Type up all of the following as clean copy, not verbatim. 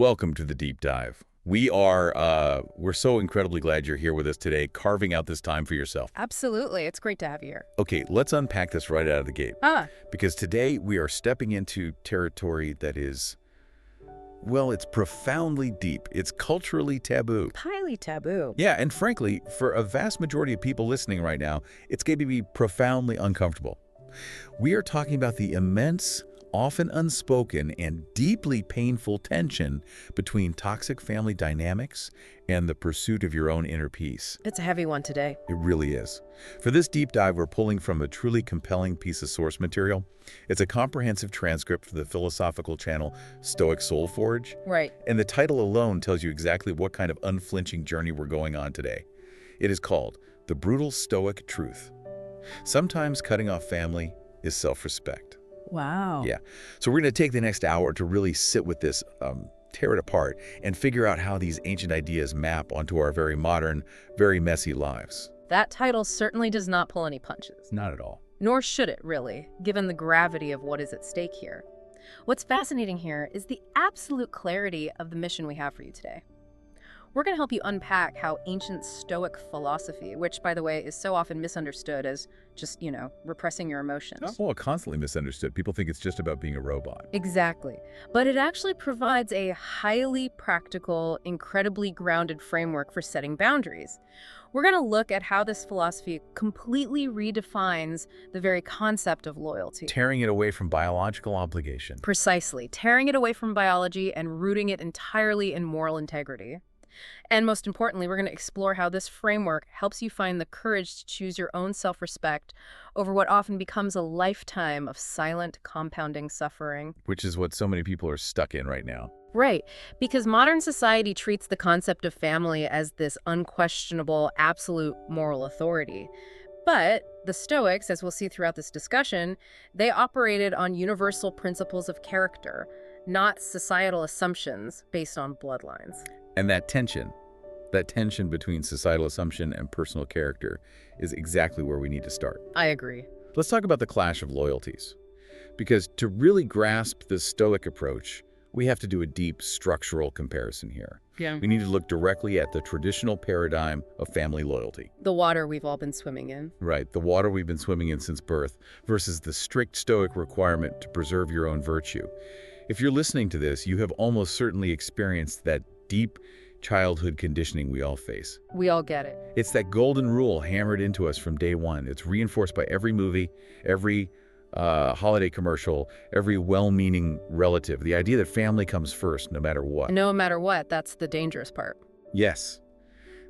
Welcome to the deep dive. We're so incredibly glad you're here with us today, carving out this time for yourself. Absolutely. It's great to have you here. Okay, let's unpack this right out of the gate. Because today we are stepping into territory that is, well, it's profoundly deep. It's culturally taboo. Highly taboo. Yeah, and frankly, for a vast majority of people listening right now, it's going to be profoundly uncomfortable. We are talking about the immense, often unspoken, and deeply painful tension between toxic family dynamics and the pursuit of your own inner peace. It's a heavy one today. It really is. For this deep dive, we're pulling from a truly compelling piece of source material. It's a comprehensive transcript for the philosophical channel Stoic Soul Forge. Right. And the title alone tells you exactly what kind of unflinching journey we're going on today. It is called The Brutal Stoic Truth. Sometimes cutting off family is self-respect. Wow. Yeah. So we're going to take the next hour to really sit with this, tear it apart, and figure out how these ancient ideas map onto our very modern, very messy lives. That title certainly does not pull any punches. Not at all. Nor should it, really, given the gravity of what is at stake here. What's fascinating here is the absolute clarity of the mission we have for you today. We're going to help you unpack how ancient Stoic philosophy, which, by the way, is so often misunderstood as just, repressing your emotions. Well, constantly misunderstood. People think it's just about being a robot. Exactly. But it actually provides a highly practical, incredibly grounded framework for setting boundaries. We're going to look at how this philosophy completely redefines the very concept of loyalty. Tearing it away from biological obligation. Precisely. Tearing it away from biology and rooting it entirely in moral integrity. And most importantly, we're going to explore how this framework helps you find the courage to choose your own self-respect over what often becomes a lifetime of silent, compounding suffering. Which is what so many people are stuck in right now. Right, because modern society treats the concept of family as this unquestionable, absolute moral authority. But the Stoics, as we'll see throughout this discussion, they operated on universal principles of character, not societal assumptions based on bloodlines. And that tension between societal assumption and personal character is exactly where we need to start. I agree. Let's talk about the clash of loyalties. Because to really grasp the Stoic approach, we have to do a deep structural comparison here. Yeah. We need to look directly at the traditional paradigm of family loyalty. The water we've all been swimming in. Right, the water we've been swimming in since birth versus the strict Stoic requirement to preserve your own virtue. If you're listening to this, you have almost certainly experienced that deep childhood conditioning we all face. We all get it. It's that golden rule hammered into us from day one. It's reinforced by every movie, every holiday commercial, every well-meaning relative. The idea that family comes first, no matter what. No matter what, that's the dangerous part. Yes.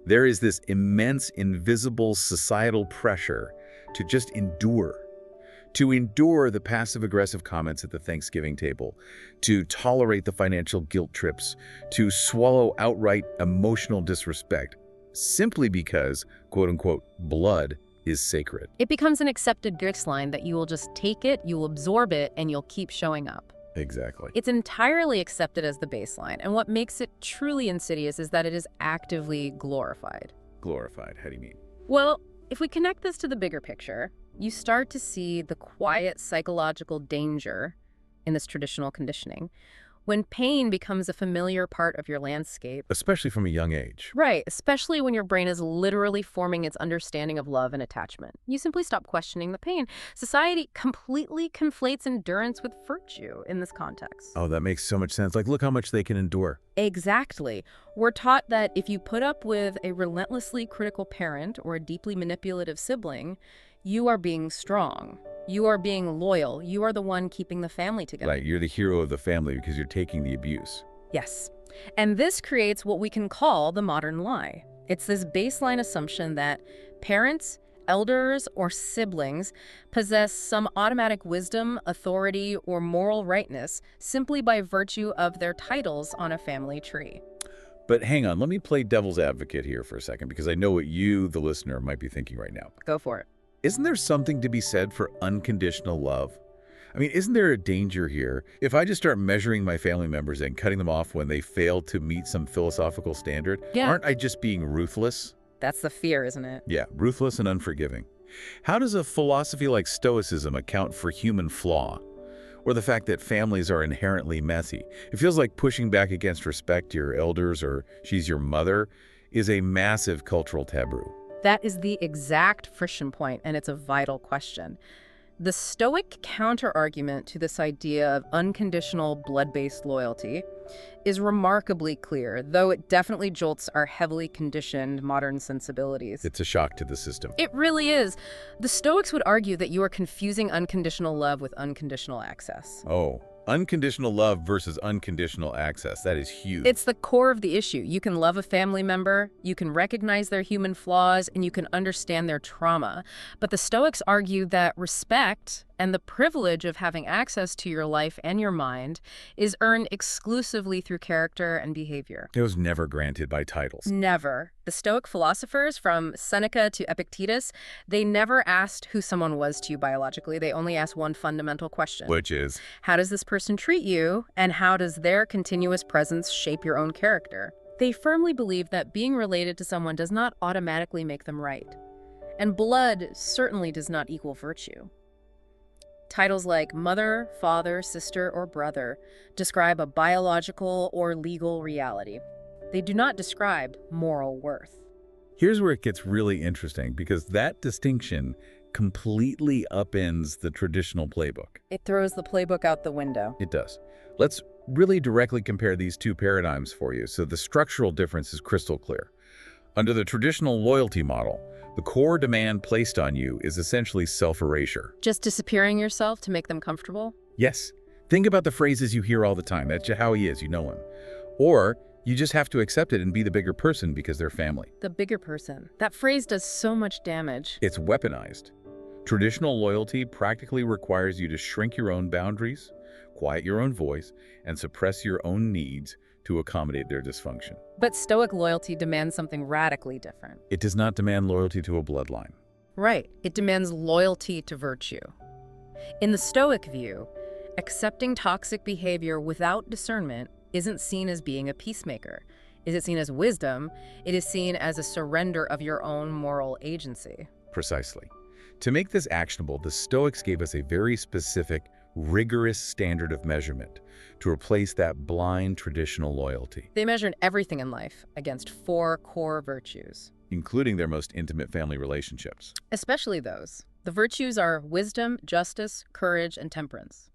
There is this immense, invisible societal pressure to just endure. To endure the passive-aggressive comments at the Thanksgiving table, to tolerate the financial guilt trips, to swallow outright emotional disrespect, simply because, quote-unquote, blood is sacred. It becomes an accepted baseline that you will just take it, you'll absorb it, and you'll keep showing up. Exactly. It's entirely accepted as the baseline, and what makes it truly insidious is that it is actively glorified. Glorified, how do you mean? Well, if we connect this to the bigger picture, you start to see the quiet psychological danger in this traditional conditioning. When pain becomes a familiar part of your landscape. Especially from a young age. Right, especially when your brain is literally forming its understanding of love and attachment. You simply stop questioning the pain. Society completely conflates endurance with virtue in this context. Oh, that makes so much sense. Like, look how much they can endure. Exactly. We're taught that if you put up with a relentlessly critical parent or a deeply manipulative sibling, you are being strong. You are being loyal. You are the one keeping the family together. Right, you're the hero of the family because you're taking the abuse. Yes. And this creates what we can call the modern lie. It's this baseline assumption that parents, elders, or siblings possess some automatic wisdom, authority, or moral rightness simply by virtue of their titles on a family tree. But hang on, let me play devil's advocate here for a second, because I know what you, the listener, might be thinking right now. Go for it. Isn't there something to be said for unconditional love? I mean, isn't there a danger here? If I just start measuring my family members and cutting them off when they fail to meet some philosophical standard, aren't I just being ruthless? That's the fear, isn't it? Yeah, ruthless and unforgiving. How does a philosophy like Stoicism account for human flaw? or the fact that families are inherently messy. It feels like pushing back against respect to your elders or she's your mother is a massive cultural taboo. That is the exact friction point, and it's a vital question. The Stoic counter-argument to this idea of unconditional blood-based loyalty is remarkably clear, though it definitely jolts our heavily conditioned modern sensibilities. It's a shock to the system. It really is. The Stoics would argue that you are confusing unconditional love with unconditional access. Oh, unconditional love versus unconditional access. That is huge. It's the core of the issue. You can love a family member, you can recognize their human flaws, and you can understand their trauma. But the Stoics argue that respect and the privilege of having access to your life and your mind is earned exclusively through character and behavior. It was never granted by titles. Never. The Stoic philosophers, from Seneca to Epictetus, they never asked who someone was to you biologically. They only asked one fundamental question. Which is? How does this person treat you, and how does their continuous presence shape your own character? They firmly believe that being related to someone does not automatically make them right. And blood certainly does not equal virtue. Titles like mother, father, sister, or brother describe a biological or legal reality. They do not describe moral worth. Here's where it gets really interesting, because that distinction completely upends the traditional playbook. It throws the playbook out the window. It does. Let's really directly compare these two paradigms for you, so the structural difference is crystal clear. Under the traditional loyalty model, the core demand placed on you is essentially self-erasure. Just disappearing yourself to make them comfortable? Yes. Think about the phrases you hear all the time. That's how he is, you know him. Or you just have to accept it and be the bigger person because they're family. The bigger person. That phrase does so much damage. It's weaponized. Traditional loyalty practically requires you to shrink your own boundaries, quiet your own voice, and suppress your own needs to accommodate their dysfunction. But Stoic loyalty demands something radically different. It does not demand loyalty to a bloodline. Right. It demands loyalty to virtue. In the Stoic view, accepting toxic behavior without discernment isn't seen as being a peacemaker. Is it seen as wisdom? It is seen as a surrender of your own moral agency. Precisely. To make this actionable, the Stoics gave us a very specific, rigorous standard of measurement to replace that blind traditional loyalty, They measured everything in life against 4 core virtues. including their most intimate family relationships. Especially those. The virtues are wisdom, justice, courage, and temperance.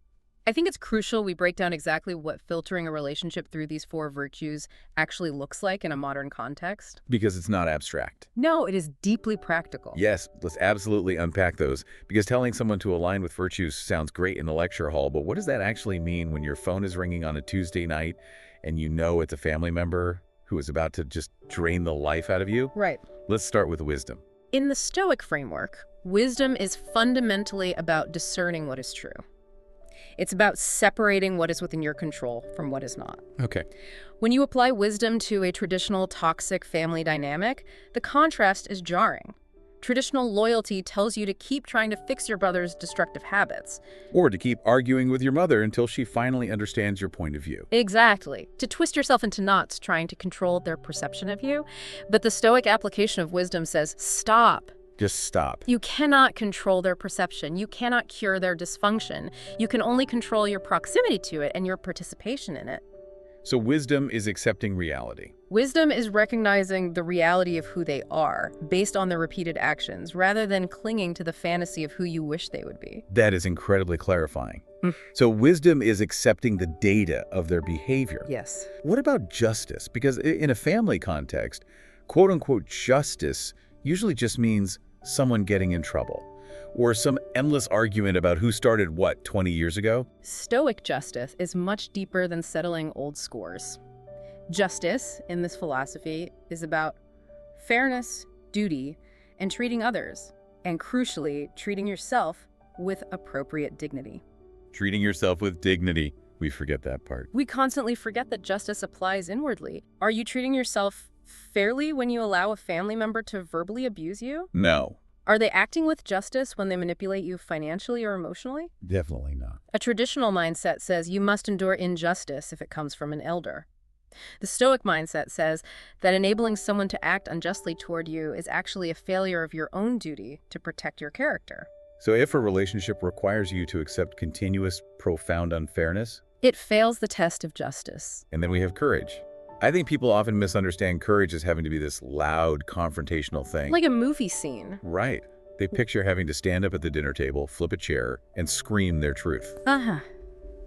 I think it's crucial we break down exactly what filtering a relationship through these 4 virtues actually looks like in a modern context. Because it's not abstract. No, it is deeply practical. Yes, let's absolutely unpack those, because telling someone to align with virtues sounds great in the lecture hall, but what does that actually mean when your phone is ringing on a Tuesday night and you know it's a family member who is about to just drain the life out of you? Right. Let's start with wisdom. In the Stoic framework, wisdom is fundamentally about discerning what is true. It's about separating what is within your control from what is not. Okay. When you apply wisdom to a traditional toxic family dynamic, the contrast is jarring. Traditional loyalty tells you to keep trying to fix your brother's destructive habits. Or to keep arguing with your mother until she finally understands your point of view. Exactly. To twist yourself into knots trying to control their perception of you. But the Stoic application of wisdom says, stop. Just stop. You cannot control their perception. You cannot cure their dysfunction. You can only control your proximity to it and your participation in it. So wisdom is accepting reality. Wisdom is recognizing the reality of who they are, based on their repeated actions, rather than clinging to the fantasy of who you wish they would be. That is incredibly clarifying. So wisdom is accepting the data of their behavior. Yes. What about justice? Because in a family context, quote-unquote justice usually just means someone getting in trouble, or some endless argument about who started what 20 years ago. Stoic justice is much deeper than settling old scores. Justice, in this philosophy, is about fairness, duty, and treating others, and crucially, treating yourself with appropriate dignity. Treating yourself with dignity. We forget that part. We constantly forget that justice applies inwardly. Are you treating yourself fairly when you allow a family member to verbally abuse you? No. Are they acting with justice when they manipulate you financially or emotionally? Definitely not. A traditional mindset says you must endure injustice if it comes from an elder. The Stoic mindset says that enabling someone to act unjustly toward you is actually a failure of your own duty to protect your character. So if a relationship requires you to accept continuous, profound unfairness, It fails the test of justice. and then we have courage. I think people often misunderstand courage as having to be this loud, confrontational thing. Like a movie scene. Right. They picture having to stand up at the dinner table, flip a chair, and scream their truth. Uh-huh.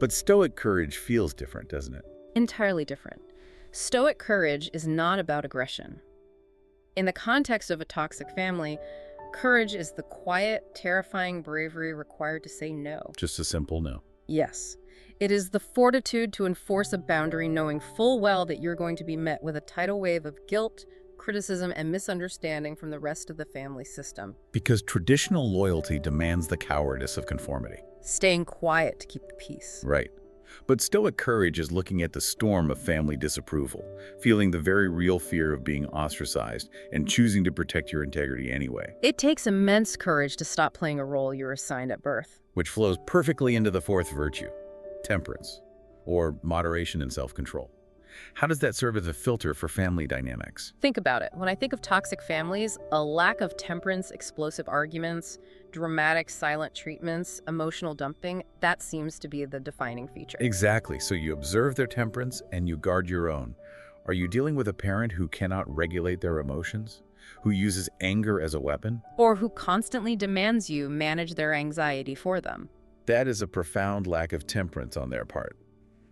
But Stoic courage feels different, doesn't it? Entirely different. Stoic courage is not about aggression. In the context of a toxic family, courage is the quiet, terrifying bravery required to say no. Just a simple no. Yes. It is the fortitude to enforce a boundary knowing full well that you're going to be met with a tidal wave of guilt, criticism, and misunderstanding from the rest of the family system. Because traditional loyalty demands the cowardice of conformity. Staying quiet to keep the peace. Right. But Stoic courage is looking at the storm of family disapproval, feeling the very real fear of being ostracized, and choosing to protect your integrity anyway. It takes immense courage to stop playing a role you're assigned at birth. Which flows perfectly into the fourth virtue, temperance, or moderation and self-control. How does that serve as a filter for family dynamics? Think about it. When I think of toxic families, a lack of temperance, explosive arguments, dramatic silent treatments, emotional dumping, that seems to be the defining feature. Exactly. So you observe their temperance and you guard your own. Are you dealing with a parent who cannot regulate their emotions? Who uses anger as a weapon? Or who constantly demands you manage their anxiety for them. That is a profound lack of temperance on their part.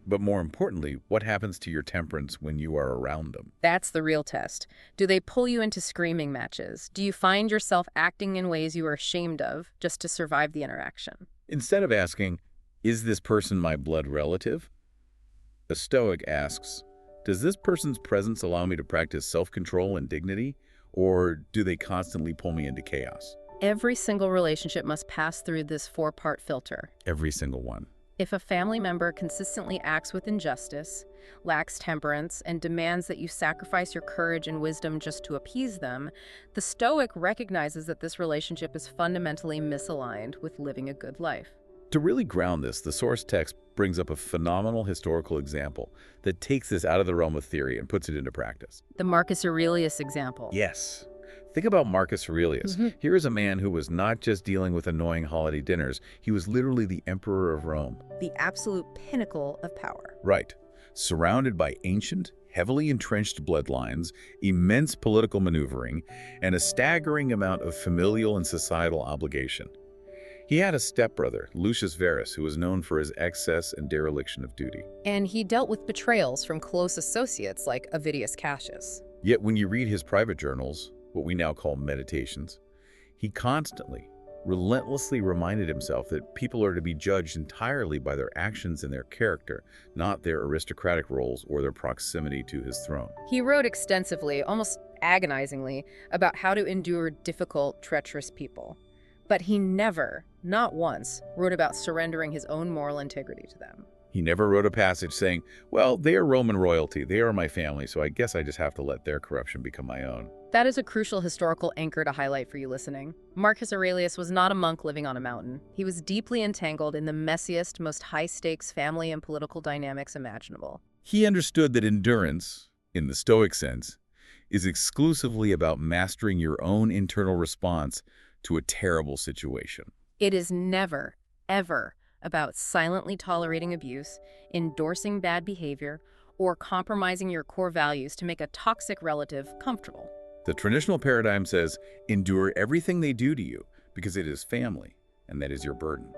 But more importantly, what happens to your temperance when you are around them? That's the real test. Do they pull you into screaming matches? Do you find yourself acting in ways you are ashamed of just to survive the interaction? Instead of asking, is this person my blood relative? A Stoic asks, does this person's presence allow me to practice self-control and dignity? Or do they constantly pull me into chaos? Every single relationship must pass through this four-part filter. Every single one. If a family member consistently acts with injustice, lacks temperance, and demands that you sacrifice your courage and wisdom just to appease them, the Stoic recognizes that this relationship is fundamentally misaligned with living a good life. To really ground this, the source text brings up a phenomenal historical example that takes this out of the realm of theory and puts it into practice. The Marcus Aurelius example. Yes. Think about Marcus Aurelius. Here is a man who was not just dealing with annoying holiday dinners. He was literally the emperor of Rome. The absolute pinnacle of power. Right. Surrounded by ancient, heavily entrenched bloodlines, immense political maneuvering, and a staggering amount of familial and societal obligation. He had a stepbrother, Lucius Verus, who was known for his excess and dereliction of duty. And he dealt with betrayals from close associates like Avidius Cassius. Yet when you read his private journals, what we now call meditations, he constantly, relentlessly reminded himself that people are to be judged entirely by their actions and their character, not their aristocratic roles or their proximity to his throne. He wrote extensively, almost agonizingly, about how to endure difficult, treacherous people. But he never, not once, wrote about surrendering his own moral integrity to them. He never wrote a passage saying, well, they are Roman royalty, they are my family, so I guess I just have to let their corruption become my own. That is a crucial historical anchor to highlight for you listening. Marcus Aurelius was not a monk living on a mountain. He was deeply entangled in the messiest, most high-stakes family and political dynamics imaginable. He understood that endurance, in the Stoic sense, is exclusively about mastering your own internal response to a terrible situation. It is never, ever about silently tolerating abuse, endorsing bad behavior, or compromising your core values to make a toxic relative comfortable. The traditional paradigm says, endure everything they do to you because it is family, and that is your burden.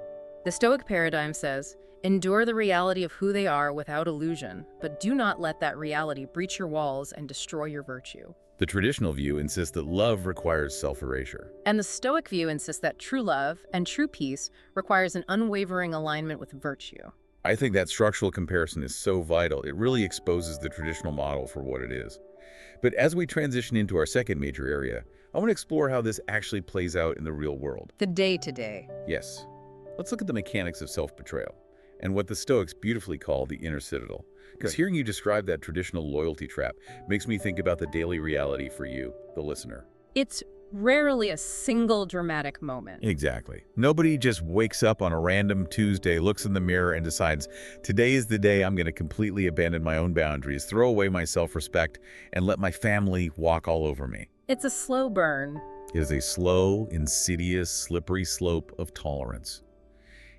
The Stoic paradigm says, endure the reality of who they are without illusion, but do not let that reality breach your walls and destroy your virtue. The traditional view insists that love requires self-erasure. And the Stoic view insists that true love and true peace requires an unwavering alignment with virtue. I think that structural comparison is so vital. It really exposes the traditional model for what it is. But as we transition into our second major area, I want to explore how this actually plays out in the real world. The day-to-day. Yes. Let's look at the mechanics of self-betrayal and what the Stoics beautifully call the inner citadel. Because hearing you describe that traditional loyalty trap makes me think about the daily reality for you, the listener. It's rarely a single dramatic moment. Exactly. Nobody just wakes up on a random Tuesday, looks in the mirror, and decides, today is the day I'm going to completely abandon my own boundaries, throw away my self-respect, and let my family walk all over me. It's a slow burn, It is a slow, insidious, slippery slope of tolerance.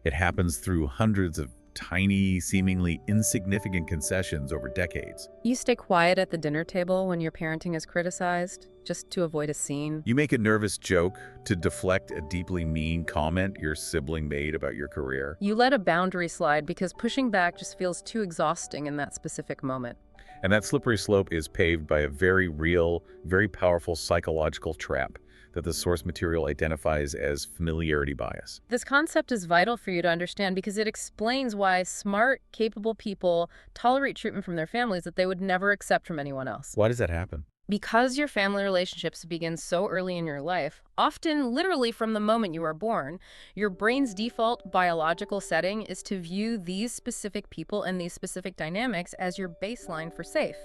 It happens through hundreds of tiny, seemingly insignificant concessions over decades. You stay quiet at the dinner table when your parenting is criticized, just to avoid a scene. You make a nervous joke to deflect a deeply mean comment your sibling made about your career. You let a boundary slide because pushing back just feels too exhausting in that specific moment. And that slippery slope is paved by a very real, very powerful psychological trap that the source material identifies as familiarity bias. This concept is vital for you to understand because it explains why smart, capable people tolerate treatment from their families that they would never accept from anyone else. Why does that happen? Because your family relationships begin so early in your life, often literally from the moment you are born, your brain's default biological setting is to view these specific people and these specific dynamics as your baseline for safe,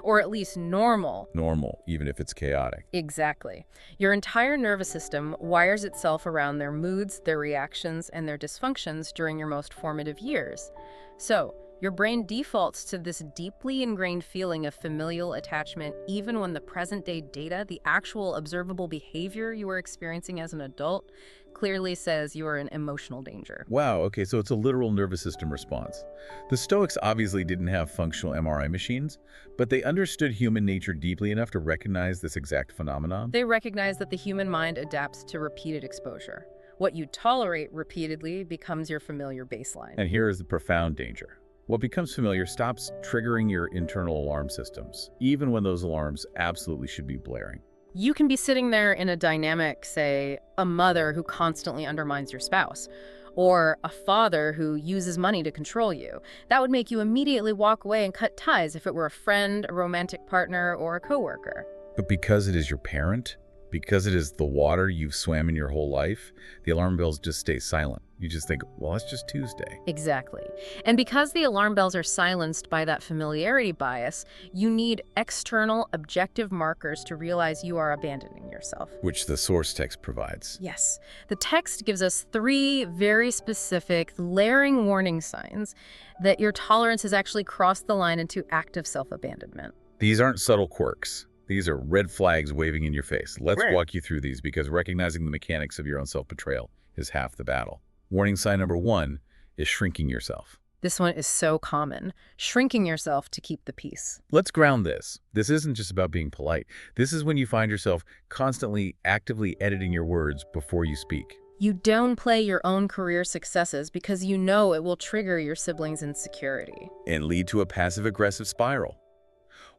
or at least normal. Normal, even if it's chaotic. Exactly. Your entire nervous system wires itself around their moods, their reactions, and their dysfunctions during your most formative years. So, your brain defaults to this deeply ingrained feeling of familial attachment even when the present-day data, the actual observable behavior you are experiencing as an adult, clearly says you are in emotional danger. Wow, okay, so it's a literal nervous system response. The Stoics obviously didn't have functional MRI machines, but they understood human nature deeply enough to recognize this exact phenomenon. They recognize that the human mind adapts to repeated exposure. What you tolerate repeatedly becomes your familiar baseline. And here is the profound danger. What becomes familiar stops triggering your internal alarm systems, even when those alarms absolutely should be blaring. You can be sitting there in a dynamic, say, a mother who constantly undermines your spouse, or a father who uses money to control you. That would make you immediately walk away and cut ties if it were a friend, a romantic partner, or a coworker. But because it is your parent, because it is the water you've swam in your whole life, the alarm bells just stay silent. You just think, well, it's just Tuesday. Exactly. And because the alarm bells are silenced by that familiarity bias, you need external, objective markers to realize you are abandoning yourself. Which the source text provides. Yes. The text gives us 3 very specific, layering warning signs that your tolerance has actually crossed the line into active self-abandonment. These aren't subtle quirks. These are red flags waving in your face. Let's Right. walk you through these because recognizing the mechanics of your own self-betrayal is half the battle. Warning sign number 1 is shrinking yourself. This one is so common. Shrinking yourself to keep the peace. Let's ground this. This isn't just about being polite. This is when you find yourself constantly actively editing your words before you speak. You downplay your own career successes because you know it will trigger your siblings' insecurity. And lead to a passive-aggressive spiral.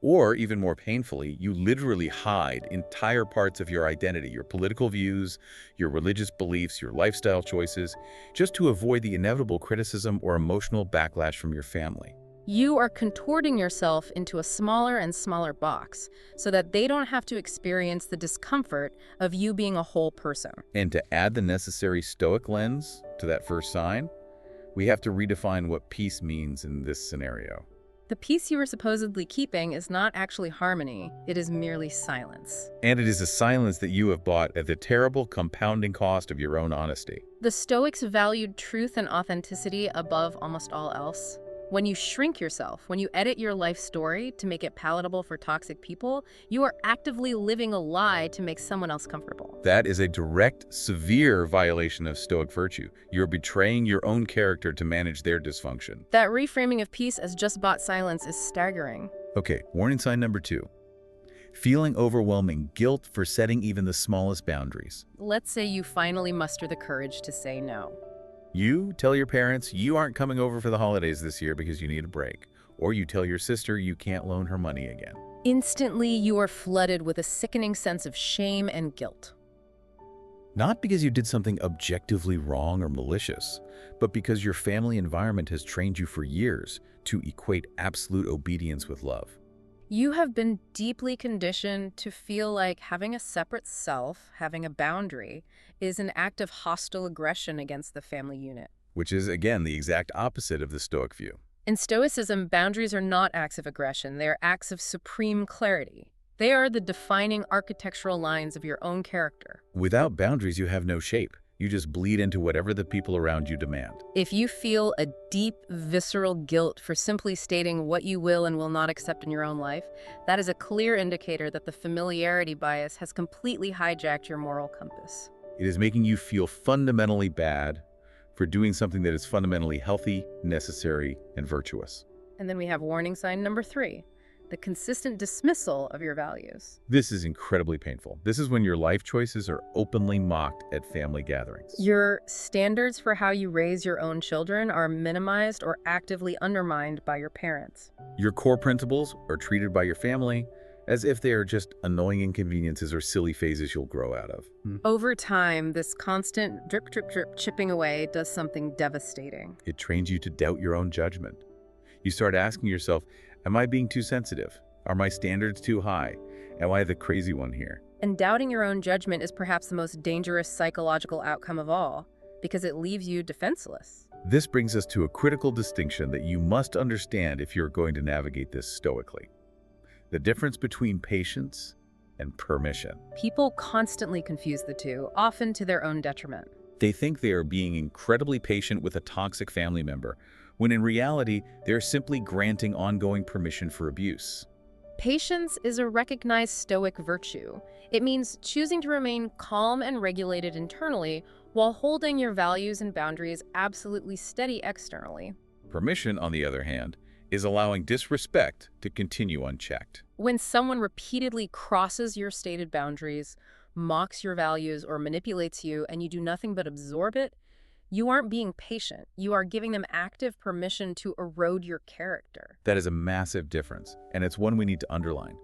Or, even more painfully, you literally hide entire parts of your identity, your political views, your religious beliefs, your lifestyle choices, just to avoid the inevitable criticism or emotional backlash from your family. You are contorting yourself into a smaller and smaller box so that they don't have to experience the discomfort of you being a whole person. And to add the necessary Stoic lens to that first sign, we have to redefine what peace means in this scenario. The peace you are supposedly keeping is not actually harmony, it is merely silence. And it is a silence that you have bought at the terrible compounding cost of your own honesty. The Stoics valued truth and authenticity above almost all else. When you shrink yourself, when you edit your life story to make it palatable for toxic people, you are actively living a lie to make someone else comfortable. That is a direct, severe violation of Stoic virtue. You're betraying your own character to manage their dysfunction. That reframing of peace as just bought silence is staggering. Okay, warning sign number 2. Feeling overwhelming guilt for setting even the smallest boundaries. Let's say you finally muster the courage to say no. You tell your parents you aren't coming over for the holidays this year because you need a break. Or you tell your sister you can't loan her money again. Instantly, you are flooded with a sickening sense of shame and guilt. Not because you did something objectively wrong or malicious, but because your family environment has trained you for years to equate absolute obedience with love. You have been deeply conditioned to feel like having a separate self, having a boundary, is an act of hostile aggression against the family unit. Which is, again, the exact opposite of the Stoic view. In Stoicism, boundaries are not acts of aggression, they are acts of supreme clarity. They are the defining architectural lines of your own character. Without boundaries, you have no shape. You just bleed into whatever the people around you demand. If you feel a deep, visceral guilt for simply stating what you will and will not accept in your own life, that is a clear indicator that the familiarity bias has completely hijacked your moral compass. It is making you feel fundamentally bad for doing something that is fundamentally healthy, necessary, and virtuous. And then we have warning sign number 3, the consistent dismissal of your values. This is incredibly painful. This is when your life choices are openly mocked at family gatherings. Your standards for how you raise your own children are minimized or actively undermined by your parents. Your core principles are treated by your family as if they are just annoying inconveniences or silly phases you'll grow out of. Over time, this constant drip, drip, drip chipping away does something devastating. It trains you to doubt your own judgment. You start asking yourself, am I being too sensitive? Are my standards too high? Am I the crazy one here? And doubting your own judgment is perhaps the most dangerous psychological outcome of all, because it leaves you defenseless. This brings us to a critical distinction that you must understand if you're going to navigate this stoically. The difference between patience and permission. People constantly confuse the two, often to their own detriment. They think they are being incredibly patient with a toxic family member, when in reality, they're simply granting ongoing permission for abuse. Patience is a recognized Stoic virtue. It means choosing to remain calm and regulated internally while holding your values and boundaries absolutely steady externally. Permission, on the other hand, is allowing disrespect to continue unchecked. When someone repeatedly crosses your stated boundaries, mocks your values, or manipulates you, and you do nothing but absorb it, you aren't being patient. You are giving them active permission to erode your character. That is a massive difference, and it's one we need to underline.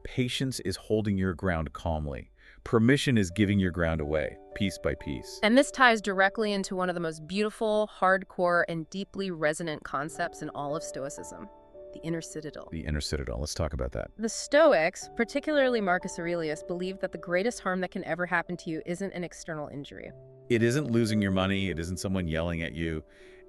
Patience is holding your ground calmly. Permission is giving your ground away, piece by piece. And this ties directly into one of the most beautiful, hardcore, and deeply resonant concepts in all of Stoicism, the inner citadel. The inner citadel. Let's talk about that. The Stoics, particularly Marcus Aurelius, believed that the greatest harm that can ever happen to you isn't an external injury. It isn't losing your money, it isn't someone yelling at you,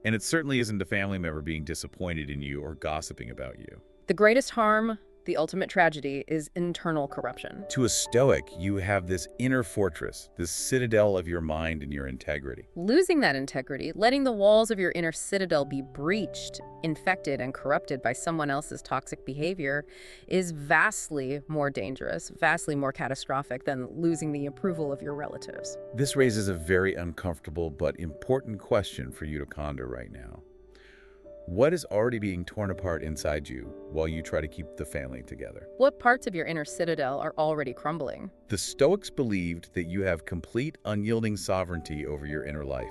and it certainly isn't a family member being disappointed in you or gossiping about you. The greatest harm, the ultimate tragedy, is internal corruption. To a Stoic, you have this inner fortress, this citadel of your mind and your integrity. Losing that integrity, letting the walls of your inner citadel be breached, infected, and corrupted by someone else's toxic behavior is vastly more dangerous, vastly more catastrophic than losing the approval of your relatives. This raises a very uncomfortable but important question for you to ponder right now. What is already being torn apart inside you while you try to keep the family together? What parts of your inner citadel are already crumbling? The Stoics believed that you have complete, unyielding sovereignty over your inner life.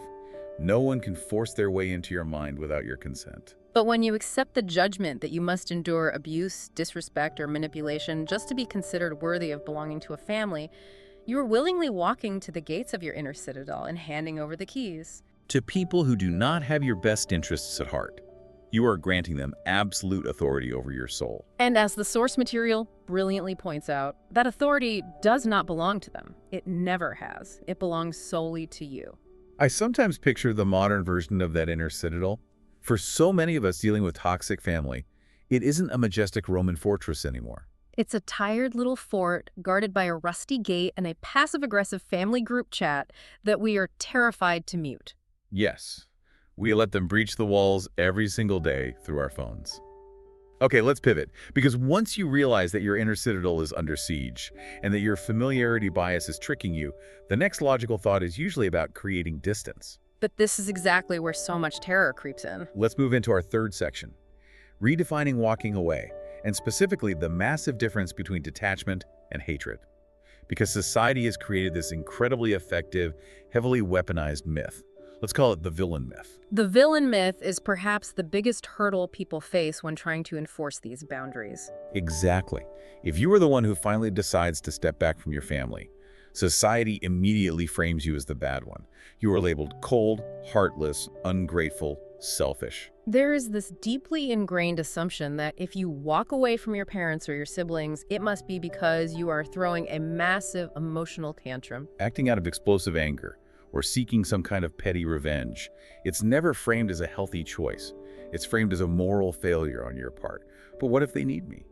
No one can force their way into your mind without your consent. But when you accept the judgment that you must endure abuse, disrespect, or manipulation just to be considered worthy of belonging to a family, you are willingly walking to the gates of your inner citadel and handing over the keys. To people who do not have your best interests at heart, you are granting them absolute authority over your soul. And as the source material brilliantly points out, that authority does not belong to them. It never has. It belongs solely to you. I sometimes picture the modern version of that inner citadel. For so many of us dealing with toxic family, it isn't a majestic Roman fortress anymore. It's a tired little fort guarded by a rusty gate and a passive-aggressive family group chat that we are terrified to mute. Yes. We let them breach the walls every single day through our phones. Okay, let's pivot. Because once you realize that your inner citadel is under siege and that your familiarity bias is tricking you, the next logical thought is usually about creating distance. But this is exactly where so much terror creeps in. Let's move into our third section, redefining walking away, and specifically the massive difference between detachment and hatred. Because society has created this incredibly effective, heavily weaponized myth. Let's call it the villain myth. The villain myth is perhaps the biggest hurdle people face when trying to enforce these boundaries. Exactly. If you are the one who finally decides to step back from your family, society immediately frames you as the bad one. You are labeled cold, heartless, ungrateful, selfish. There is this deeply ingrained assumption that if you walk away from your parents or your siblings, it must be because you are throwing a massive emotional tantrum. Acting out of explosive anger, or seeking some kind of petty revenge. It's never framed as a healthy choice. It's framed as a moral failure on your part. But what if they need me?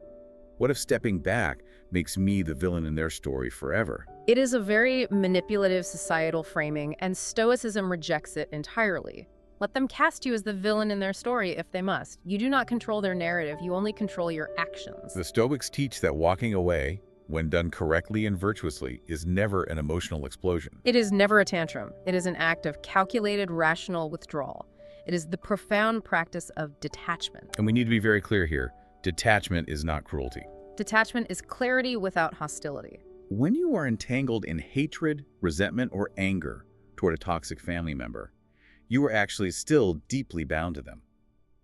What if stepping back makes me the villain in their story forever. It is a very manipulative societal framing, and Stoicism rejects it entirely. Let them cast you as the villain in their story if they must. You do not control their narrative, you only control your actions. The Stoics teach that walking away, when done correctly and virtuously, is never an emotional explosion. It is never a tantrum. It is an act of calculated, rational withdrawal. It is the profound practice of detachment. And we need to be very clear here. Detachment is not cruelty. Detachment is clarity without hostility. When you are entangled in hatred, resentment, or anger toward a toxic family member, you are actually still deeply bound to them.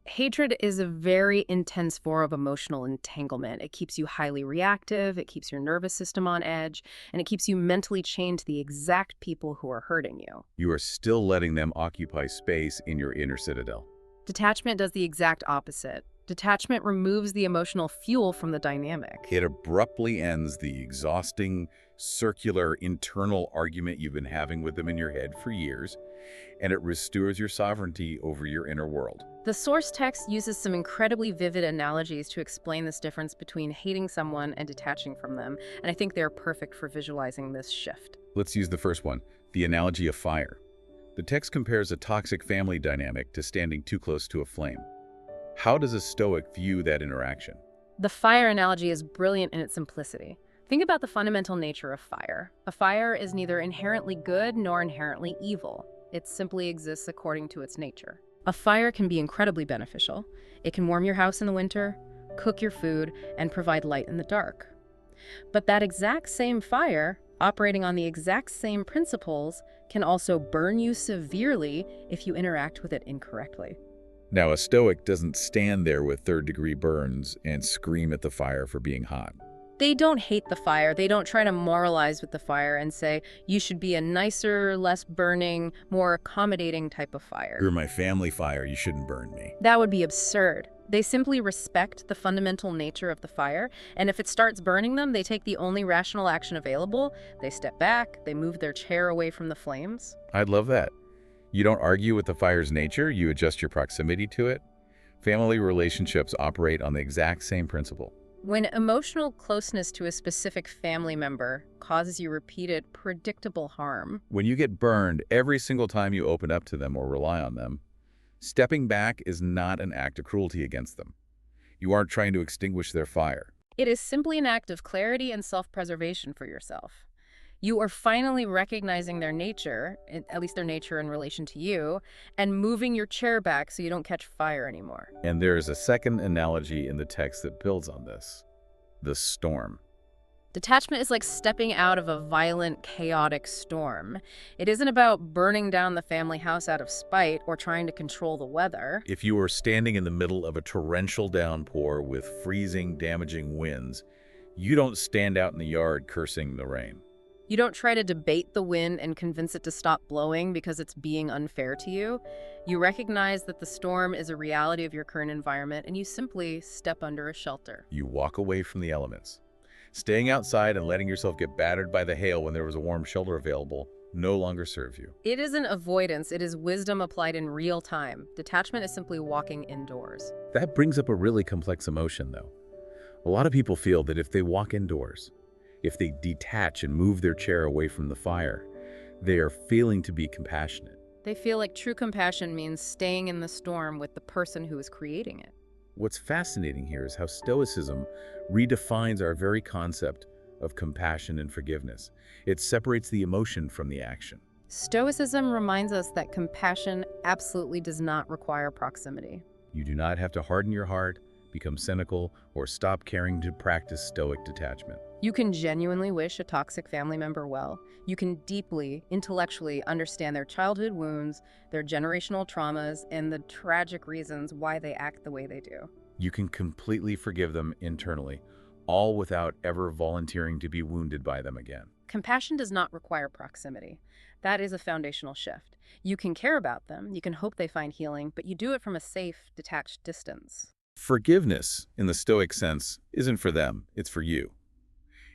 Hatred is a very intense form of emotional entanglement. It keeps you highly reactive, it keeps your nervous system on edge, and it keeps you mentally chained to the exact people who are hurting you. You are still letting them occupy space in your inner citadel. Detachment does the exact opposite. Detachment removes the emotional fuel from the dynamic. It abruptly ends the exhausting, circular, internal argument you've been having with them in your head for years, and it restores your sovereignty over your inner world. The source text uses some incredibly vivid analogies to explain this difference between hating someone and detaching from them, and I think they're perfect for visualizing this shift. Let's use the first one, the analogy of fire. The text compares a toxic family dynamic to standing too close to a flame. How does a Stoic view that interaction? The fire analogy is brilliant in its simplicity. Think about the fundamental nature of fire. A fire is neither inherently good nor inherently evil. It simply exists according to its nature. A fire can be incredibly beneficial. It can warm your house in the winter, cook your food, and provide light in the dark. But that exact same fire, operating on the exact same principles, can also burn you severely if you interact with it incorrectly. Now, a Stoic doesn't stand there with third-degree burns and scream at the fire for being hot. They don't hate the fire. They don't try to moralize with the fire and say, you should be a nicer, less burning, more accommodating type of fire. You're my family fire, you shouldn't burn me. That would be absurd. They simply respect the fundamental nature of the fire, and if it starts burning them, they take the only rational action available. They step back, they move their chair away from the flames. I'd love that. You don't argue with the fire's nature, you adjust your proximity to it. Family relationships operate on the exact same principle. When emotional closeness to a specific family member causes you repeated, predictable harm, When you get burned every single time you open up to them or rely on them, stepping back is not an act of cruelty against them. You aren't trying to extinguish their fire. it is simply an act of clarity and self-preservation for yourself. You are finally recognizing their nature, at least their nature in relation to you, and moving your chair back so you don't catch fire anymore. And there is a second analogy in the text that builds on this: the storm. Detachment is like stepping out of a violent, chaotic storm. It isn't about burning down the family house out of spite or trying to control the weather. If you are standing in the middle of a torrential downpour with freezing, damaging winds, you don't stand out in the yard cursing the rain. You don't try to debate the wind and convince it to stop blowing because it's being unfair to you. You recognize that the storm is a reality of your current environment, and you simply step under a shelter. You walk away from the elements. Staying outside and letting yourself get battered by the hail when there was a warm shelter available no longer serves you. It isn't avoidance, it is wisdom applied in real time. Detachment is simply walking indoors. That brings up a really complex emotion, though. A lot of people feel that if they walk indoors, if they detach and move their chair away from the fire, they are failing to be compassionate. They feel like true compassion means staying in the storm with the person who is creating it. What's fascinating here is how Stoicism redefines our very concept of compassion and forgiveness. It separates the emotion from the action. Stoicism reminds us that compassion absolutely does not require proximity. You do not have to harden your heart, become cynical, or stop caring to practice Stoic detachment. You can genuinely wish a toxic family member well. You can deeply, intellectually understand their childhood wounds, their generational traumas, and the tragic reasons why they act the way they do. You can completely forgive them internally, all without ever volunteering to be wounded by them again. Compassion does not require proximity. That is a foundational shift. You can care about them, you can hope they find healing, but you do it from a safe, detached distance. Forgiveness, in the Stoic sense, isn't for them, it's for you.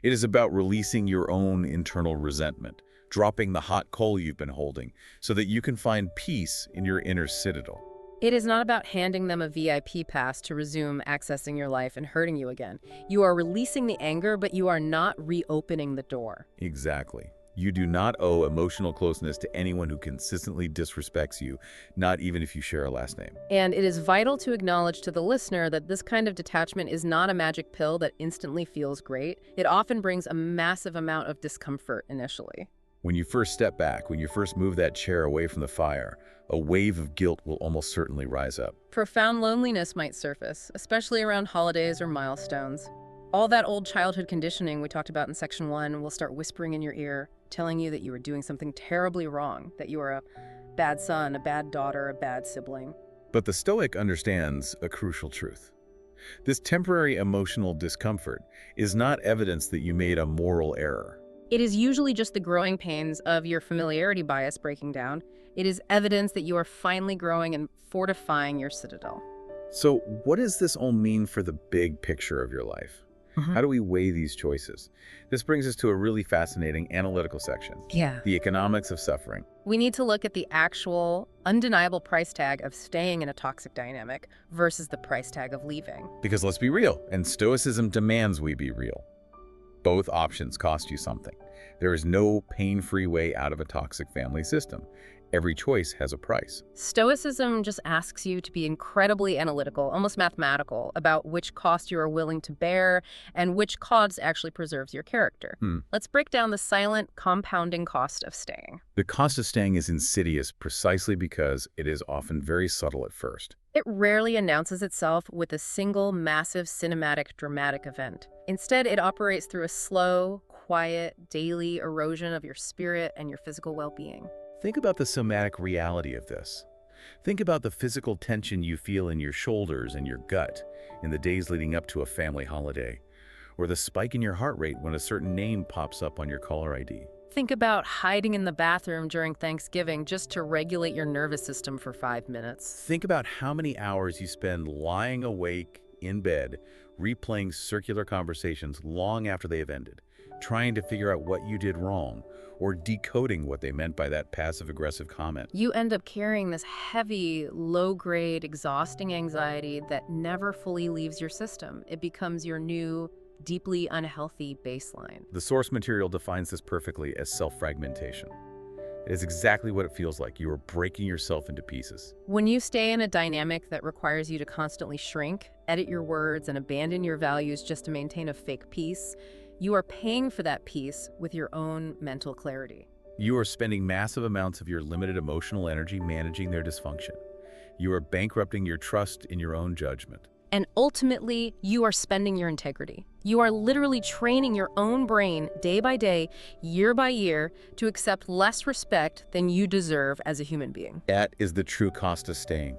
It is about releasing your own internal resentment, dropping the hot coal you've been holding, so that you can find peace in your inner citadel. It is not about handing them a VIP pass to resume accessing your life and hurting you again. You are releasing the anger, but you are not reopening the door. Exactly. You do not owe emotional closeness to anyone who consistently disrespects you, not even if you share a last name. And it is vital to acknowledge to the listener that this kind of detachment is not a magic pill that instantly feels great. It often brings a massive amount of discomfort initially. When you first step back, when you first move that chair away from the fire, a wave of guilt will almost certainly rise up. Profound loneliness might surface, especially around holidays or milestones. All that old childhood conditioning we talked about in Section 1 will start whispering in your ear, telling you that you are doing something terribly wrong, that you are a bad son, a bad daughter, a bad sibling. But the Stoic understands a crucial truth. This temporary emotional discomfort is not evidence that you made a moral error. It is usually just the growing pains of your familiarity bias breaking down. It is evidence that you are finally growing and fortifying your citadel. So what does this all mean for the big picture of your life? How do we weigh these choices? This brings us to a really fascinating analytical section. Yeah. The economics of suffering. We need to look at the actual, undeniable price tag of staying in a toxic dynamic versus the price tag of leaving. Because let's be real, and Stoicism demands we be real. Both options cost you something. There is no pain-free way out of a toxic family system. Every choice has a price. Stoicism just asks you to be incredibly analytical, almost mathematical, about which cost you are willing to bear and which cost actually preserves your character. Let's break down the silent, compounding cost of staying. The cost of staying is insidious precisely because it is often very subtle at first. It rarely announces itself with a single, massive, cinematic, dramatic event. Instead, it operates through a slow, quiet, daily erosion of your spirit and your physical well-being. Think about the somatic reality of this. Think about the physical tension you feel in your shoulders and your gut in the days leading up to a family holiday, or the spike in your heart rate when a certain name pops up on your caller ID. Think about hiding in the bathroom during Thanksgiving just to regulate your nervous system for 5 minutes. Think about how many hours you spend lying awake in bed, replaying circular conversations long after they have ended, trying to figure out what you did wrong, or decoding what they meant by that passive-aggressive comment. You end up carrying this heavy, low-grade, exhausting anxiety that never fully leaves your system. It becomes your new, deeply unhealthy baseline. The source material defines this perfectly as self-fragmentation. It is exactly what it feels like. You are breaking yourself into pieces. When you stay in a dynamic that requires you to constantly shrink, edit your words, and abandon your values just to maintain a fake peace, you are paying for that peace with your own mental clarity. You are spending massive amounts of your limited emotional energy managing their dysfunction. You are bankrupting your trust in your own judgment. And ultimately, you are spending your integrity. You are literally training your own brain day by day, year by year, to accept less respect than you deserve as a human being. That is the true cost of staying.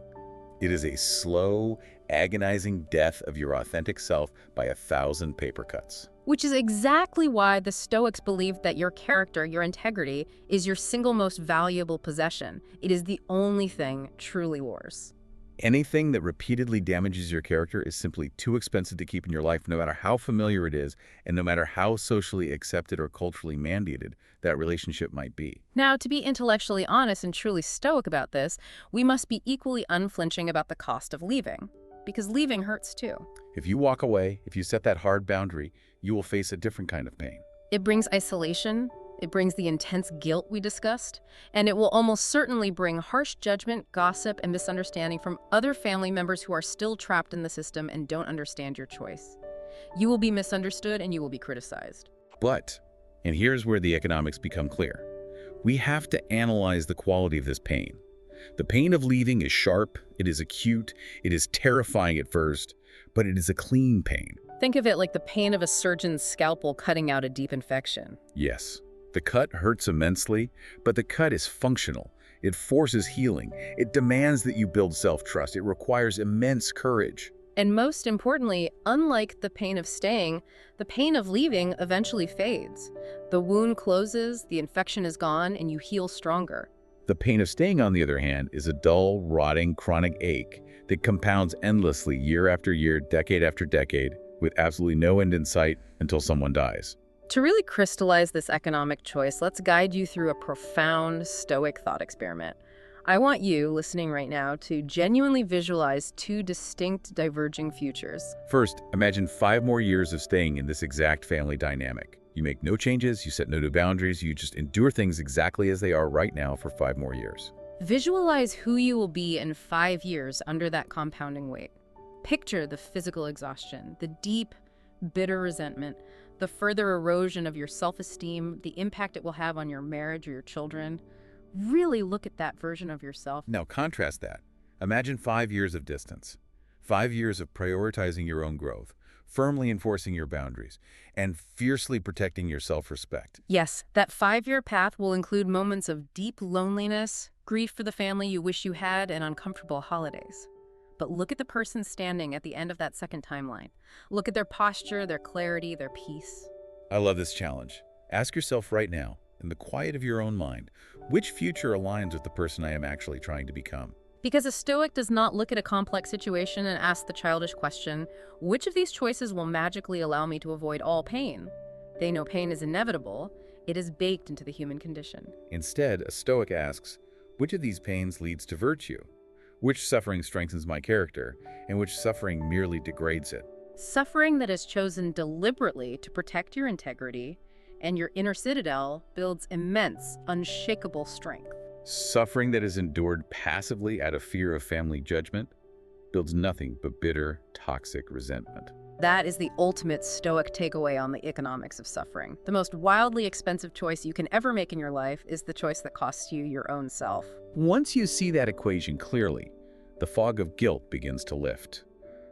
It is a slow, agonizing death of your authentic self by 1,000 paper cuts. Which is exactly why the Stoics believed that your character, your integrity, is your single most valuable possession. It is the only thing truly yours. Anything that repeatedly damages your character is simply too expensive to keep in your life, no matter how familiar it is, and no matter how socially accepted or culturally mandated that relationship might be. Now, to be intellectually honest and truly Stoic about this, we must be equally unflinching about the cost of leaving. Because leaving hurts too. If you walk away, if you set that hard boundary, you will face a different kind of pain. It brings isolation. It brings the intense guilt we discussed, and it will almost certainly bring harsh judgment, gossip, and misunderstanding from other family members who are still trapped in the system and don't understand your choice. You will be misunderstood and you will be criticized. But, and here's where the economics become clear, we have to analyze the quality of this pain. The pain of leaving is sharp, it is acute, it is terrifying at first, but it is a clean pain. Think of it like the pain of a surgeon's scalpel cutting out a deep infection. Yes. The cut hurts immensely, but the cut is functional. It forces healing. It demands that you build self-trust. It requires immense courage. And most importantly, unlike the pain of staying, the pain of leaving eventually fades. The wound closes, the infection is gone, and you heal stronger. The pain of staying, on the other hand, is a dull, rotting, chronic ache that compounds endlessly year after year, decade after decade, with absolutely no end in sight until someone dies. To really crystallize this economic choice, let's guide you through a profound Stoic thought experiment. I want you, listening right now, to genuinely visualize two distinct, diverging futures. First, imagine 5 more years of staying in this exact family dynamic. You make no changes, you set no new boundaries, you just endure things exactly as they are right now for 5 more years. Visualize who you will be in 5 years under that compounding weight. Picture the physical exhaustion, the deep, bitter resentment, the further erosion of your self-esteem, the impact it will have on your marriage or your children. Really look at that version of yourself. Now contrast that. Imagine 5 years of distance, 5 years of prioritizing your own growth, firmly enforcing your boundaries, and fiercely protecting your self-respect. Yes, that 5-year path will include moments of deep loneliness, grief for the family you wish you had, and uncomfortable holidays. But look at the person standing at the end of that second timeline. Look at their posture, their clarity, their peace. I love this challenge. Ask yourself right now, in the quiet of your own mind, which future aligns with the person I am actually trying to become? Because a Stoic does not look at a complex situation and ask the childish question, which of these choices will magically allow me to avoid all pain? They know pain is inevitable. It is baked into the human condition. Instead, a Stoic asks, which of these pains leads to virtue? Which suffering strengthens my character, and which suffering merely degrades it? Suffering that is chosen deliberately to protect your integrity and your inner citadel builds immense, unshakable strength. Suffering that is endured passively out of fear of family judgment builds nothing but bitter, toxic resentment. That is the ultimate Stoic takeaway on the economics of suffering. The most wildly expensive choice you can ever make in your life is the choice that costs you your own self. Once you see that equation clearly, the fog of guilt begins to lift.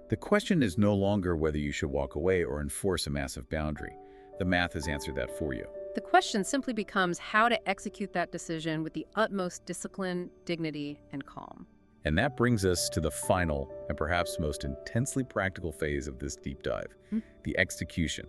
The question is no longer whether you should walk away or enforce a massive boundary. The math has answered that for you. The question simply becomes how to execute that decision with the utmost discipline, dignity, and calm. And that brings us to the final and perhaps most intensely practical phase of this deep dive, the execution,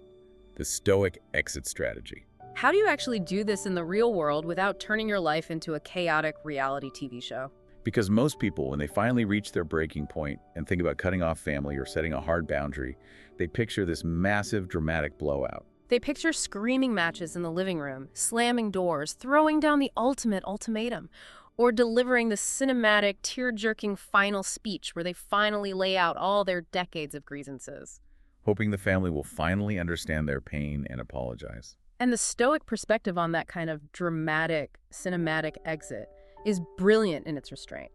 the Stoic exit strategy. How do you actually do this in the real world without turning your life into a chaotic reality TV show? Because most people, when they finally reach their breaking point and think about cutting off family or setting a hard boundary, they picture this massive, dramatic blowout. They picture screaming matches in the living room, slamming doors, throwing down the ultimate ultimatum, or delivering the cinematic, tear-jerking final speech where they finally lay out all their decades of grievances. Hoping the family will finally understand their pain and apologize. And the Stoic perspective on that kind of dramatic, cinematic exit is brilliant in its restraint.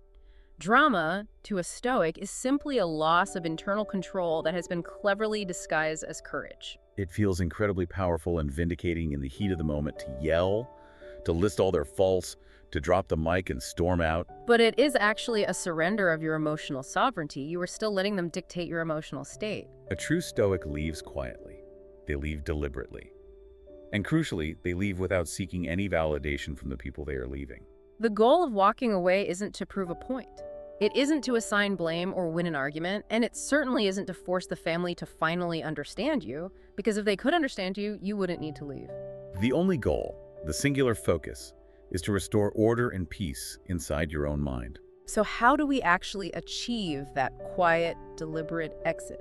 Drama, to a Stoic, is simply a loss of internal control that has been cleverly disguised as courage. It feels incredibly powerful and vindicating in the heat of the moment to yell, to list all their faults, to drop the mic and storm out. But it is actually a surrender of your emotional sovereignty. You are still letting them dictate your emotional state. A true Stoic leaves quietly. They leave deliberately. And crucially, they leave without seeking any validation from the people they are leaving. The goal of walking away isn't to prove a point. It isn't to assign blame or win an argument, and it certainly isn't to force the family to finally understand you, because if they could understand you, you wouldn't need to leave. The only goal, the singular focus, is to restore order and peace inside your own mind. So how do we actually achieve that quiet, deliberate exit?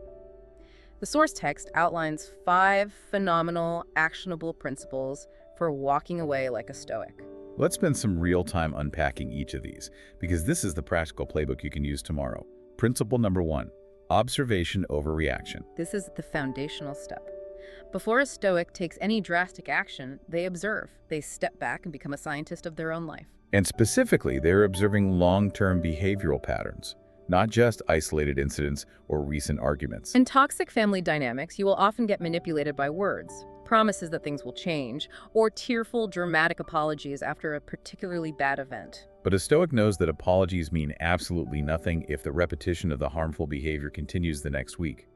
The source text outlines 5 phenomenal, actionable principles for walking away like a Stoic. Let's spend some real time unpacking each of these, because this is the practical playbook you can use tomorrow. Principle number 1, observation over reaction. This is the foundational step. Before a Stoic takes any drastic action, they observe. They step back and become a scientist of their own life. And specifically, they're observing long-term behavioral patterns, not just isolated incidents or recent arguments. In toxic family dynamics, you will often get manipulated by words, promises that things will change, or tearful, dramatic apologies after a particularly bad event. But a Stoic knows that apologies mean absolutely nothing if the repetition of the harmful behavior continues the next week.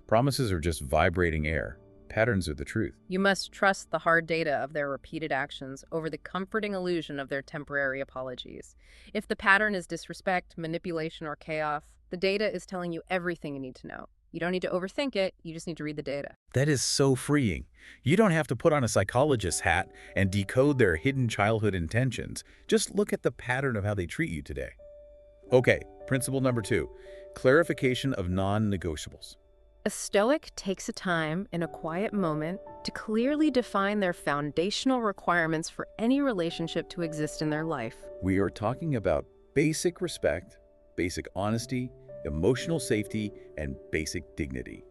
Promises are just vibrating air. Patterns are the truth. You must trust the hard data of their repeated actions over the comforting illusion of their temporary apologies. If the pattern is disrespect, manipulation, or chaos, the data is telling you everything you need to know. You don't need to overthink it, you just need to read the data. That is so freeing. You don't have to put on a psychologist's hat and decode their hidden childhood intentions. Just look at the pattern of how they treat you today. Okay, principle number 2, clarification of non-negotiables. A Stoic takes a time in a quiet moment to clearly define their foundational requirements for any relationship to exist in their life. We are talking about Basic respect, basic honesty, emotional safety, and basic dignity.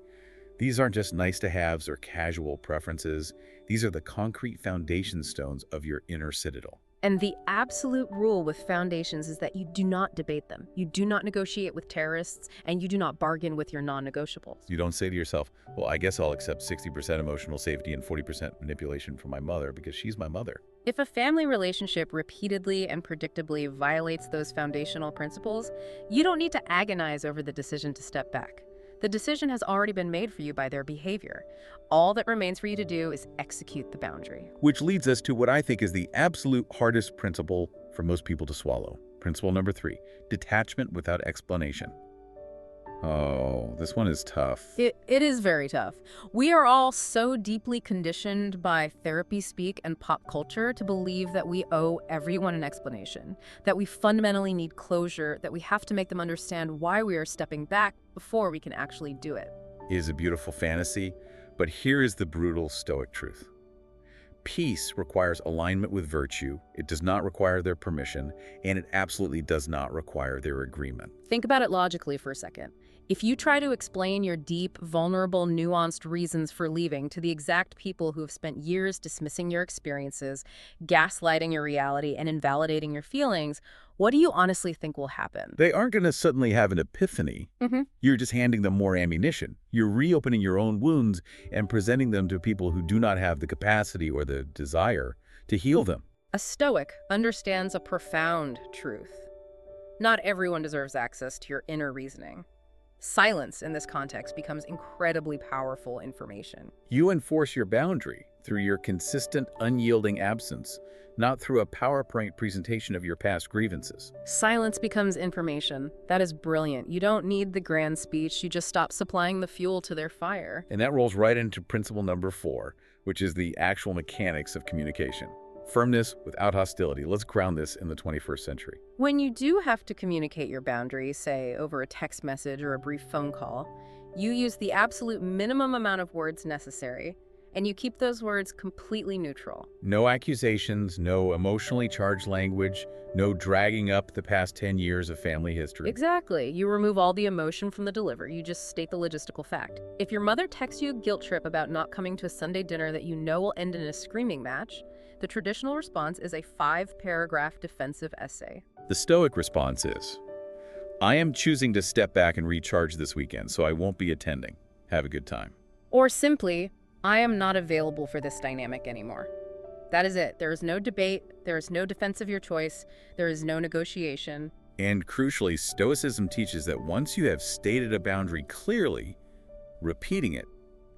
These aren't just nice-to-haves or casual preferences. These are the concrete foundation stones of your inner citadel. And the absolute rule with foundations is that you do not debate them. You do not negotiate with terrorists, and you do not bargain with your non-negotiables. You don't say to yourself, well, I guess I'll accept 60% emotional safety and 40% manipulation from my mother because she's my mother. If a family relationship repeatedly and predictably violates those foundational principles, you don't need to agonize over the decision to step back. The decision has already been made for you by their behavior. All that remains for you to do is execute the boundary. Which leads us to what I think is the absolute hardest principle for most people to swallow. Principle number 3, detachment without explanation. Oh, this one is tough. It is very tough. We are all so deeply conditioned by therapy speak and pop culture to believe that we owe everyone an explanation, that we fundamentally need closure, that we have to make them understand why we are stepping back before we can actually do it. It is a beautiful fantasy, but here is the brutal Stoic truth. Peace requires alignment with virtue, it does not require their permission, and it absolutely does not require their agreement. Think about it logically for a second. If you try to explain your deep, vulnerable, nuanced reasons for leaving to the exact people who have spent years dismissing your experiences, gaslighting your reality, and invalidating your feelings, what do you honestly think will happen? They aren't going to suddenly have an epiphany. You're just handing them more ammunition. You're reopening your own wounds and presenting them to people who do not have the capacity or the desire to heal them. A Stoic understands a profound truth. Not everyone deserves access to your inner reasoning. Silence in this context becomes incredibly powerful information. You enforce your boundary through your consistent, unyielding absence, not through a PowerPoint presentation of your past grievances. Silence becomes information. That is brilliant. You don't need the grand speech. You just stop supplying the fuel to their fire. And that rolls right into principle number 4, which is the actual mechanics of communication. Firmness without hostility. Let's ground this in the 21st century. When you do have to communicate your boundaries, say over a text message or a brief phone call, you use the absolute minimum amount of words necessary, and you keep those words completely neutral. No accusations, no emotionally charged language, no dragging up the past 10 years of family history. Exactly. You remove all the emotion from the delivery. You just state the logistical fact. If your mother texts you a guilt trip about not coming to a Sunday dinner that you know will end in a screaming match, the traditional response is a 5-paragraph defensive essay. The Stoic response is, I am choosing to step back and recharge this weekend, so I won't be attending. Have a good time. Or simply, I am not available for this dynamic anymore. That is it. There is no debate. There is no defense of your choice. There is no negotiation. And crucially, Stoicism teaches that once you have stated a boundary clearly, repeating it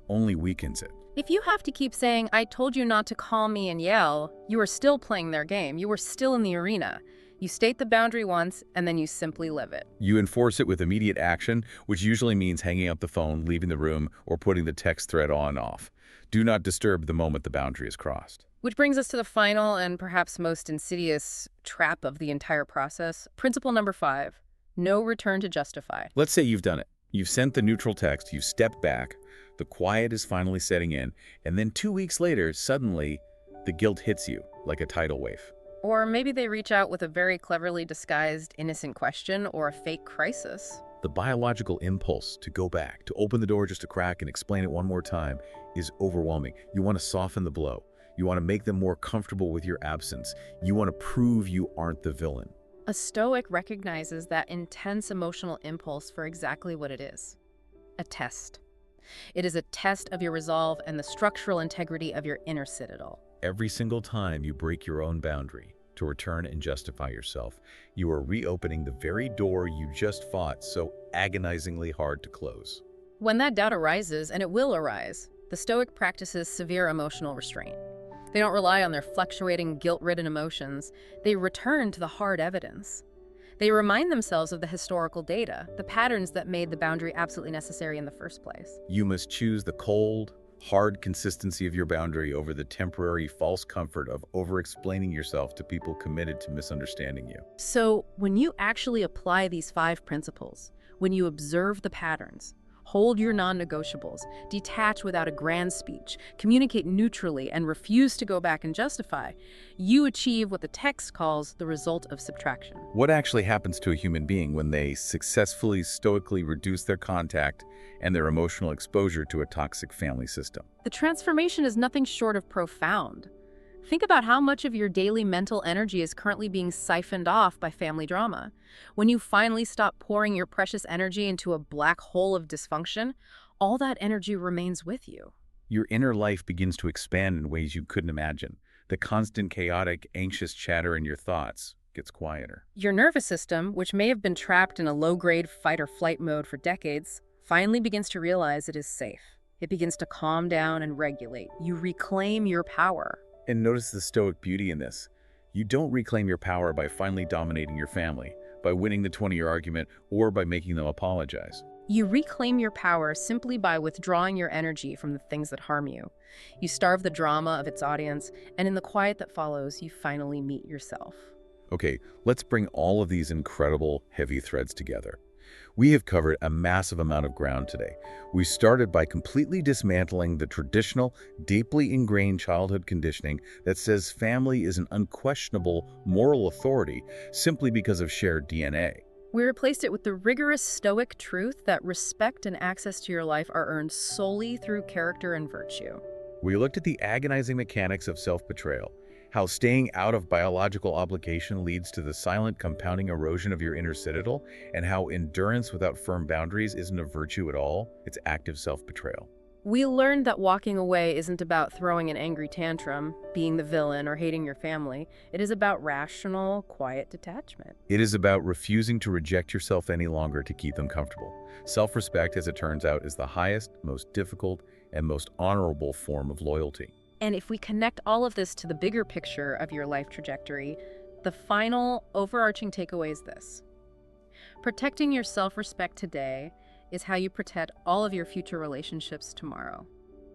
only weakens it. If you have to keep saying, I told you not to call me and yell, you are still playing their game. You are still in the arena. You state the boundary once, and then you simply live it. You enforce it with immediate action, which usually means hanging up the phone, leaving the room, or putting the text thread on/off. Do not disturb the moment the boundary is crossed. Which brings us to the final and perhaps most insidious trap of the entire process. Principle number 5, no return to justify. Let's say you've done it. You've sent the neutral text, you've stepped back, the quiet is finally setting in, and then 2 weeks later, suddenly, the guilt hits you like a tidal wave. Or maybe they reach out with a very cleverly disguised innocent question or a fake crisis. The biological impulse to go back, to open the door just a crack and explain it one more time is overwhelming. You want to soften the blow. You want to make them more comfortable with your absence. You want to prove you aren't the villain. A Stoic recognizes that intense emotional impulse for exactly what it is, a test. It is a test of your resolve and the structural integrity of your inner citadel. Every single time you break your own boundary to return and justify yourself, you are reopening the very door you just fought so agonizingly hard to close. When that doubt arises, and it will arise, the Stoic practices severe emotional restraint. They don't rely on their fluctuating, guilt-ridden emotions. They return to the hard evidence. They remind themselves of the historical data, the patterns that made the boundary absolutely necessary in the first place. You must choose the cold, hard consistency of your boundary over the temporary false comfort of over-explaining yourself to people committed to misunderstanding you. So when you actually apply these 5 principles, when you observe the patterns, Hold your non-negotiables, detach without a grand speech, communicate neutrally, and refuse to go back and justify. You achieve what the text calls the result of subtraction. What actually happens to a human being when they successfully, stoically reduce their contact and their emotional exposure to a toxic family system? The transformation is nothing short of profound. Think about how much of your daily mental energy is currently being siphoned off by family drama. When you finally stop pouring your precious energy into a black hole of dysfunction, all that energy remains with you. Your inner life begins to expand in ways you couldn't imagine. The constant, chaotic, anxious chatter in your thoughts gets quieter. Your nervous system, which may have been trapped in a low-grade fight-or-flight mode for decades, finally begins to realize it is safe. It begins to calm down and regulate. You reclaim your power. And notice the Stoic beauty in this. You don't reclaim your power by finally dominating your family, by winning the 20-year argument, or by making them apologize. You reclaim your power simply by withdrawing your energy from the things that harm you. You starve the drama of its audience, and in the quiet that follows, you finally meet yourself. Okay, let's bring all of these incredible, heavy threads together. We have covered a massive amount of ground today. We started by completely dismantling the traditional, deeply ingrained childhood conditioning that says family is an unquestionable moral authority simply because of shared DNA. We replaced it with the rigorous Stoic truth that respect and access to your life are earned solely through character and virtue. We looked at the agonizing mechanics of self-betrayal, how staying out of biological obligation leads to the silent compounding erosion of your inner citadel, and how endurance without firm boundaries isn't a virtue at all, it's active self-betrayal. We learned that walking away isn't about throwing an angry tantrum, being the villain, or hating your family. It is about rational, quiet detachment. It is about refusing to reject yourself any longer to keep them comfortable. Self-respect, as it turns out, is the highest, most difficult, and most honorable form of loyalty. And if we connect all of this to the bigger picture of your life trajectory, the final overarching takeaway is this. Protecting your self-respect today is how you protect all of your future relationships tomorrow.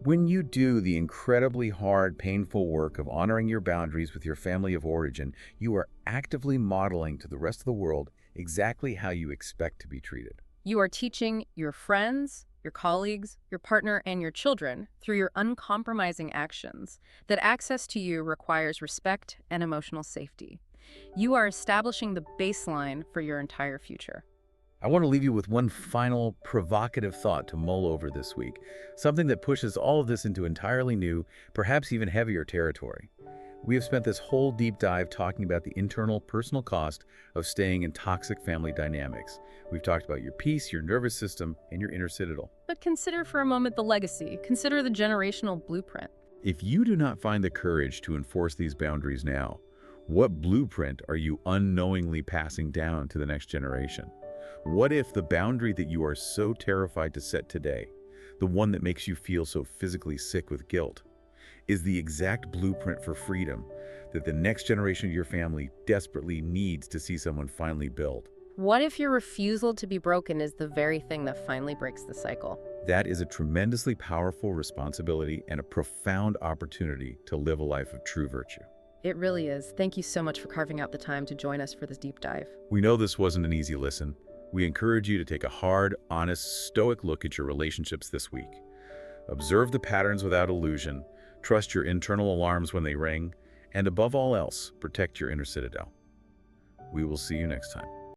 When you do the incredibly hard, painful work of honoring your boundaries with your family of origin, you are actively modeling to the rest of the world exactly how you expect to be treated. You are teaching your friends, your colleagues, your partner, and your children through your uncompromising actions that access to you requires respect and emotional safety. You are establishing the baseline for your entire future. I want to leave you with one final provocative thought to mull over this week, something that pushes all of this into entirely new, perhaps even heavier territory. We have spent this whole deep dive talking about the internal personal cost of staying in toxic family dynamics. We've talked about your peace, your nervous system, and your inner citadel. But consider for a moment the legacy. Consider the generational blueprint. If you do not find the courage to enforce these boundaries now, what blueprint are you unknowingly passing down to the next generation? What if the boundary that you are so terrified to set today, the one that makes you feel so physically sick with guilt, is the exact blueprint for freedom that the next generation of your family desperately needs to see someone finally build? What if your refusal to be broken is the very thing that finally breaks the cycle? That is a tremendously powerful responsibility and a profound opportunity to live a life of true virtue. It really is. Thank you so much for carving out the time to join us for this deep dive. We know this wasn't an easy listen. We encourage you to take a hard, honest, stoic look at your relationships this week. Observe the patterns without illusion, trust your internal alarms when they ring, and above all else, protect your inner citadel. We will see you next time.